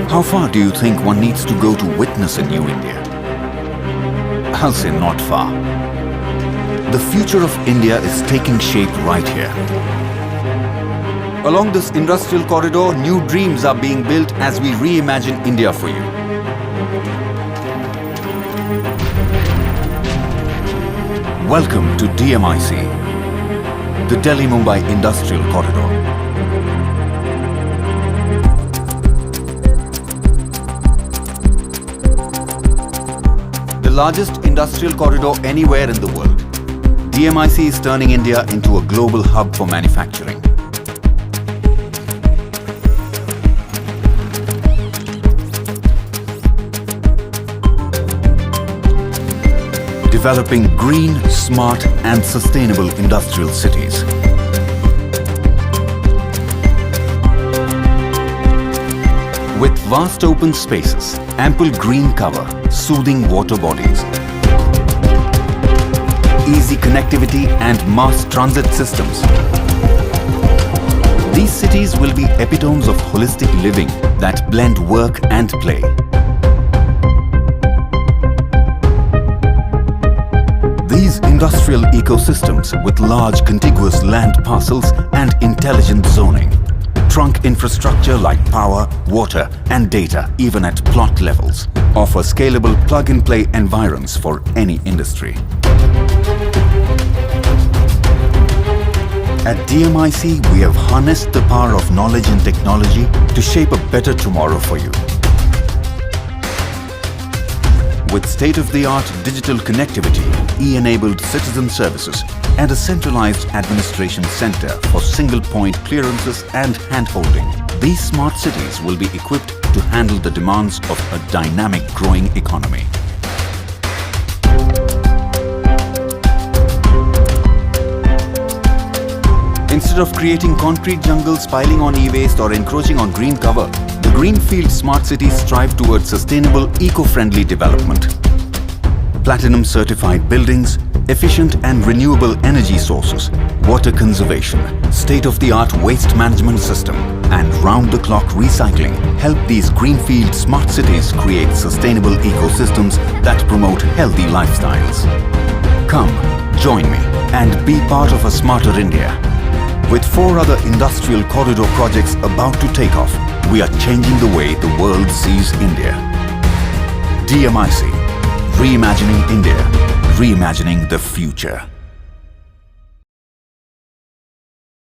How far do you think one needs to go to witness a new India? I'll say not far. The future of India is taking shape right here. Along this industrial corridor, new dreams are being built as we reimagine India for you. Welcome to DMIC, the Delhi-Mumbai Industrial Corridor. The largest industrial corridor anywhere in the world, DMIC is turning India into a global hub for manufacturing. Developing green, smart and sustainable industrial cities. With vast open spaces, ample green cover, soothing water bodies, easy connectivity and mass transit systems. These cities will be epitomes of holistic living that blend work and play. These industrial ecosystems with large contiguous land parcels and intelligent zoning, trunk infrastructure like power, water and data even at plot levels, offer scalable plug-and-play environs for any industry. At DMIC, we have harnessed the power of knowledge and technology to shape a better tomorrow for you. With state-of-the-art digital connectivity, e-enabled citizen services and a centralized administration center for single-point clearances and hand-holding, these smart cities will be equipped to handle the demands of a dynamic growing economy. Instead of creating concrete jungles piling on e-waste or encroaching on green cover, the Greenfield Smart Cities strive towards sustainable, eco-friendly development. Platinum-certified buildings, efficient and renewable energy sources, water conservation, state-of-the-art waste management system, and round-the-clock recycling help these Greenfield Smart Cities create sustainable ecosystems that promote healthy lifestyles. Come, join me and be part of a smarter India. With 4 other industrial corridor projects about to take off, we are changing the way the world sees India. DMIC, reimagining India, reimagining the future.